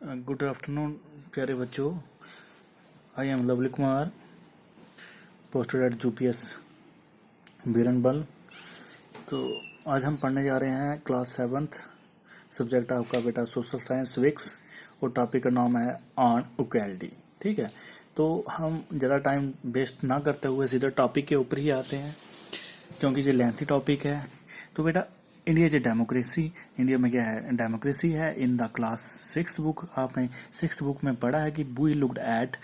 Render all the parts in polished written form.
Good afternoon प्यारे बच्चों। I am Lovely Kumar, posted at UPS Biranbal. तो आज हम पढ़ने जा रहे हैं क्लास 7th। सब्जेक्ट आपका बेटा सोशल साइंस सिविक्स और टॉपिक का नाम है ऑन इक्वालिटी। ठीक है, तो हम ज़्यादा टाइम वेस्ट ना करते हुए सीधे टॉपिक के ऊपर ही आते हैं, क्योंकि ये लेंथी टॉपिक है। तो बेटा इंडिया इज डेमोक्रेसी। इंडिया में क्या है? डेमोक्रेसी है। In the class 6th book, आपने 6th बुक में पढ़ा है कि we looked at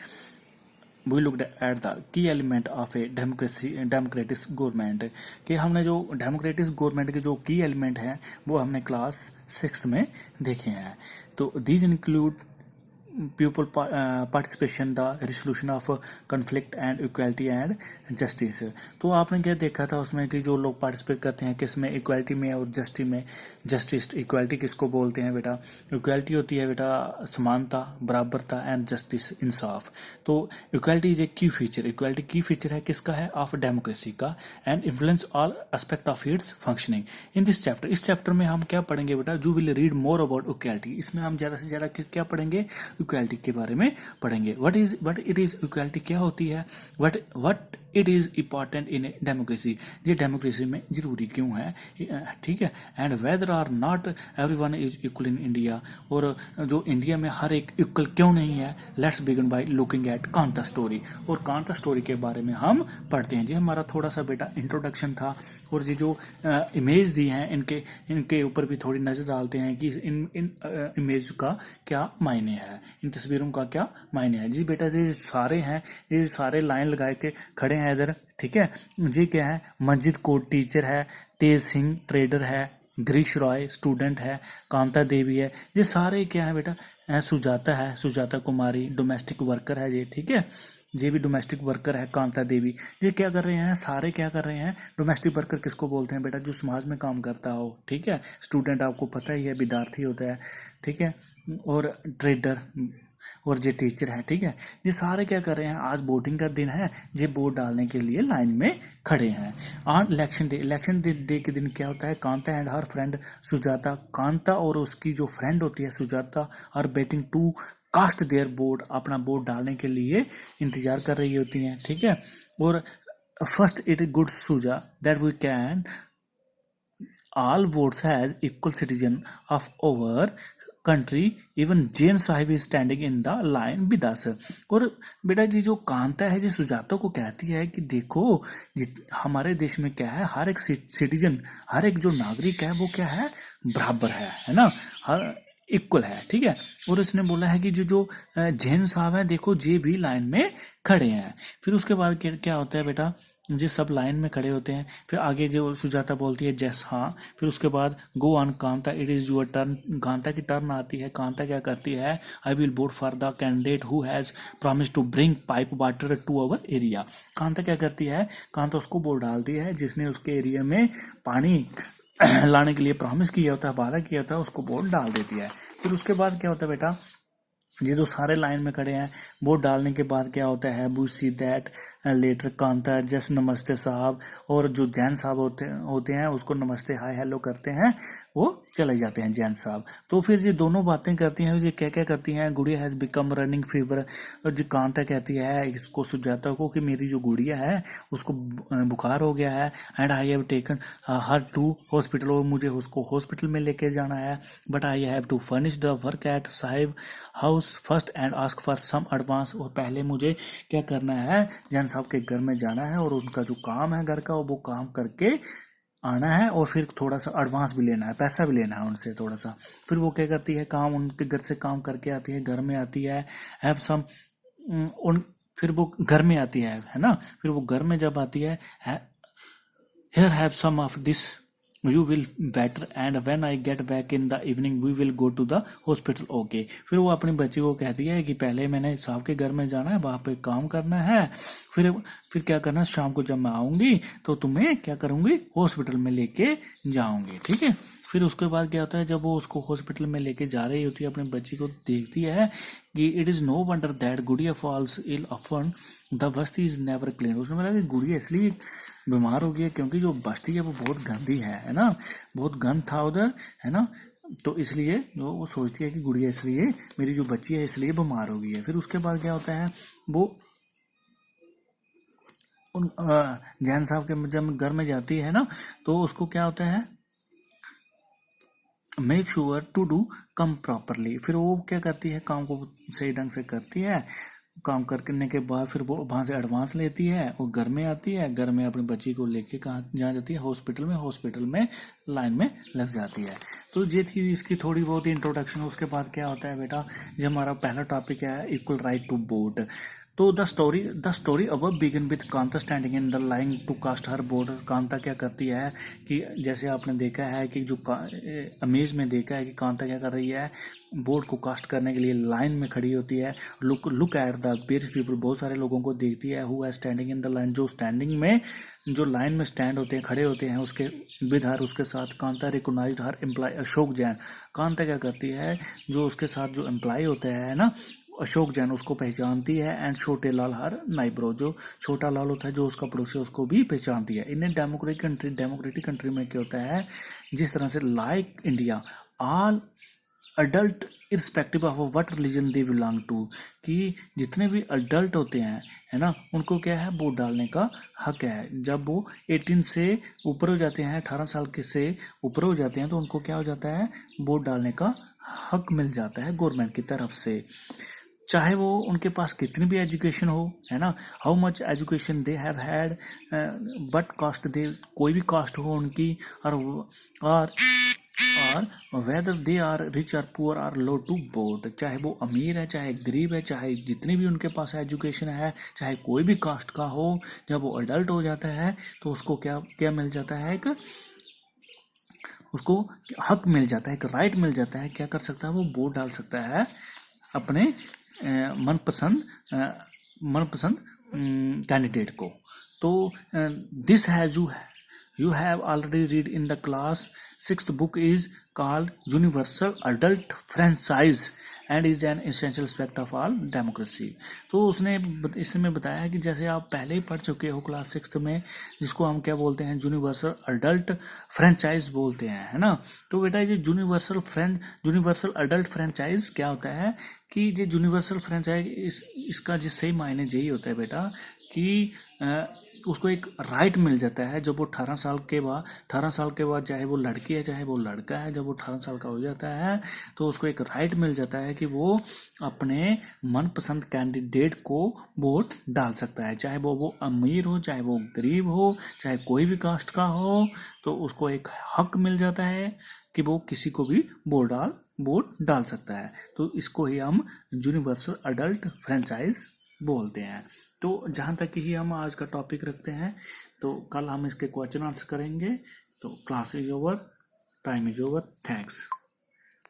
the key element of a democratic government, कि हमने जो डेमोक्रेटिक गवर्नमेंट के जो की एलिमेंट हैं वो हमने क्लास 6th में देखे हैं। तो these include people participation, the resolution of conflict and equality and justice. तो आपने क्या देखा था उसमें कि जो लोग पार्टिसिपेट करते हैं किस में? इक्वालिटी में और जस्टिस में। जस्टिस, इक्वालिटी किसको बोलते हैं बेटा? इक्वालिटी होती है बेटा समानता, बराबरता, एंड जस्टिस इंसाफ। तो इक्वालिटी इज ए की फीचर। इक्वालिटी की फीचर है किसका है? ऑफ डेमोक्रेसी का, and influence all aspect of its functioning in this chapter. इस चैप्टर में हम क्या पढ़ेंगे बेटा? You will read more about equality. इसमें हम ज़्यादा से ज़्यादा क्या पढ़ेंगे? इक्वालिटी के बारे में पढ़ेंगे। व्हाट इट इज इक्वालिटी, क्या होती है? What it is important in democracy, ये डेमोक्रेसी में जरूरी क्यों है? ठीक है, and whether or not everyone is equal in India, और जो इंडिया में हर एक इक्वल क्यों नहीं है? Let's begin by looking at Kanta story. और कांता स्टोरी के बारे में हम पढ़ते हैं। जी हमारा थोड़ा सा बेटा इंट्रोडक्शन था, और ये जो इमेज दी हैं इनके ऊपर भी थोड़ी नजर डालते हैं कि इन इमेज का क्या मायने है, इन तस्वीरों का क्या मायने है। जी बेटा ये सारे हैं, ये सारे लाइन लगा के खड़े हैं इधर। ठीक है, जी क्या है? मंजित कोट टीचर है, तेज सिंह ट्रेडर है, ग्रीश रॉय स्टूडेंट है, कांता देवी है। ये सारे क्या है बेटा? सुजाता है, सुजाता कुमारी डोमेस्टिक वर्कर है ये। ठीक है, ये भी डोमेस्टिक वर्कर है। कांता देवी, ये क्या कर रहे हैं? सारे क्या कर रहे हैं? डोमेस्टिक वर्कर किसको बोलते हैं बेटा? जो समाज में काम करता हो। ठीक है, स्टूडेंट आपको पता ही है, विद्यार्थी होता है। ठीक है, और ट्रेडर और ये टीचर है। ठीक है, ये सारे क्या कर रहे हैं? आज वोटिंग का दिन है, ये वोट डालने के लिए लाइन में खड़े हैं। On election day, election day के दिन क्या होता है? Kanta and her friend Sujata, Kanta और उसकी जो फ्रेंड होती है Sujata, are waiting to cast their vote, अपना वोट डालने के लिए इंतजार कर रही होती हैं। ठीक है, और first it is good Suja that we can all votes has equal citizen of our country, even Jain sahib is standing in the line with us. और बेटा जी जो कांता है जी सुजाता को कहती है कि देखो हमारे देश में क्या है? हर एक सिटीजन, हर एक जो नागरिक है वो क्या है? बराबर है ना, हर इक्वल है। ठीक है, और इसने बोला है कि जो जैन साहब है देखो ये भी लाइन में खड़े हैं। फिर उसके बाद क्या होता है बेटा? ये सब लाइन में खड़े होते हैं। फिर आगे जो सुजाता बोलती है जैस हाँ। फिर उसके बाद go on Kanta, it is your turn. Kanta की टर्न आती है। कांता क्या करती है? I will vote for the candidate who has promise to bring pipe water to our area. Kanta क्या करती है? कांता उसको वोट डालती है जिसने उसके एरिया में पानी लाने के लिए प्रॉमिस किया होता है, वादा किया होता है, उसको वोट डाल देती है। फिर उसके बाद क्या होता है बेटा? ये जो सारे लाइन में खड़े हैं वोट डालने के बाद क्या होता है? We see that later Kanta just namaste sahab, और जो जैन साहब होते हैं उसको नमस्ते हाय हेलो करते हैं, वो चले जाते हैं जैन साहब। तो फिर ये दोनों बातें करती हैं। ये क्या क्या करती हैं? गुड़िया हैज़ बिकम रनिंग फीवर, और जो कांता कहती है इसको सुजाता को कि मेरी जो गुड़िया है उसको बुखार हो गया है, and I have taken her to hospital, और मुझे उसको हॉस्पिटल में लेके जाना है, but I have to furnish the work at sahib house first and ask for some advance. और पहले मुझे क्या करना है? जैन साहब के घर में जाना है और उनका जो काम है घर का वो काम करके आना है, और फिर थोड़ा सा एडवांस भी लेना है, पैसा भी लेना है उनसे थोड़ा सा। फिर वो क्या करती है? काम उनके घर से काम करके आती है, घर में आती है, हैव सम उन फिर वो घर में आती है ना। फिर वो घर में जब आती है, here have some of this, you will better, and when I get back in the evening we will go to the hospital, okay। फिर वो अपनी बच्ची को कहती है कि पहले मैंने साहब के घर में जाना है, वहाँ पे काम करना है, फिर क्या करना है? शाम को जब मैं आऊँगी तो तुम्हें क्या करूँगी? हॉस्पिटल में लेके जाऊँगी। ठीक है, फिर उसके बाद क्या होता है? जब वो उसको हॉस्पिटल में लेके जा रही होती है, अपनी बच्ची को देखती है कि it is no wonder that Gudiya falls ill often, the basti is never clean. उसने बोला कि गुड़िया इसलिए बीमार हो गई है क्योंकि जो बस्ती है वो बहुत गंदी है ना, बहुत गंद था उधर, है ना। तो इसलिए वो सोचती है कि गुड़िया इसलिए, मेरी जो बच्ची है इसलिए बीमार हो गई है। फिर उसके बाद क्या होता है, वो उन जैन साहब के जब घर में जाती है ना, तो उसको क्या होता है, make sure to do come properly. फिर वो क्या करती है, काम को सही ढंग से करती है। काम करने के बाद फिर वो वहाँ से एडवांस लेती है, वो घर में आती है, घर में अपनी बच्ची को लेके कहाँ जहाँ जाती है, हॉस्पिटल में लाइन में लग जाती है। तो ये थी इसकी थोड़ी बहुत इंट्रोडक्शन। उसके बाद क्या होता है बेटा, ये हमारा पहला टॉपिक है इक्वल राइट टू वोट। तो the story above begin with Kanta standing in the line to cast her vote. Kanta क्या करती है कि जैसे आपने देखा है कि जो अमेज में देखा है कि कांता क्या कर रही है, वोट को कास्ट करने के लिए लाइन में खड़ी होती है। Look at the various people, बहुत सारे लोगों को देखती है। Who are standing in the line, जो स्टैंडिंग में जो लाइन में स्टैंड होते हैं, खड़े होते हैं, उसके विद हर, उसके साथ। कांता रिकॉग्नाइज्ड हर एम्प्लॉय अशोक जैन। कांता क्या करती है, जो उसके साथ जो एम्प्लॉय होते हैं ना अशोक जैन, उसको पहचानती है। एंड छोटे लाल हर नाइब्रो, जो छोटा लाल होता है जो उसका पड़ोसी, उसको भी पहचानती है। इन डेमोक्रेटिक कंट्री में क्या होता है, जिस तरह से like India all adult irrespective of what religion they belong to, कि जितने भी अडल्ट होते हैं है ना, उनको क्या है, वोट डालने का हक है। जब वो 18 से ऊपर हो जाते हैं, 18 साल के से ऊपर हो जाते हैं, तो उनको क्या हो जाता है, वोट डालने का हक मिल जाता है गवर्नमेंट की तरफ से। चाहे वो उनके पास कितनी भी एजुकेशन हो, है ना, how much education they have had, but caste they, कोई भी कास्ट हो उनकी, और whether they are rich or poor or low to vote. चाहे वो अमीर है, चाहे गरीब है, चाहे जितनी भी उनके पास एजुकेशन है, चाहे कोई भी कास्ट का हो, जब वो अडल्ट हो जाता है तो उसको क्या क्या मिल जाता है, एक उसको हक मिल जाता है, एक राइट मिल जाता है। क्या कर सकता है, वो वोट डाल सकता है अपने मनपसंद कैंडिडेट को। तो this has you have already read in the class 6th book is called universal adult franchise and is an essential aspect of all democracy। तो उसने इसमें बताया कि जैसे आप पहले ही पढ़ चुके हो क्लास 6th में, जिसको हम क्या बोलते हैं, यूनिवर्सल अडल्ट फ्रेंचाइज बोलते हैं, है ना। तो बेटा ये यूनिवर्सल अडल्ट फ्रेंचाइज क्या होता है, कि ये यूनिवर्सल फ्रेंचाइज इसका जो सही मायने यही होता है बेटा, कि उसको एक राइट मिल जाता है जब वो 18 साल के बाद, चाहे वो लड़की है चाहे वो लड़का है, जब वो 18 साल का हो जाता है तो उसको एक राइट मिल जाता है कि वो अपने मनपसंद कैंडिडेट को वोट डाल सकता है। चाहे वो अमीर हो, चाहे वो गरीब हो, चाहे कोई भी कास्ट का हो, तो उसको एक हक मिल जाता है कि वो किसी को भी वोट डाल सकता है। तो इसको ही हम यूनिवर्सल अडल्ट फ्रेंचाइज बोलते हैं। तो जहाँ तक ही हम आज का टॉपिक रखते हैं, तो कल हम इसके क्वेश्चन आंसर करेंगे। तो class is over, time is over, thanks.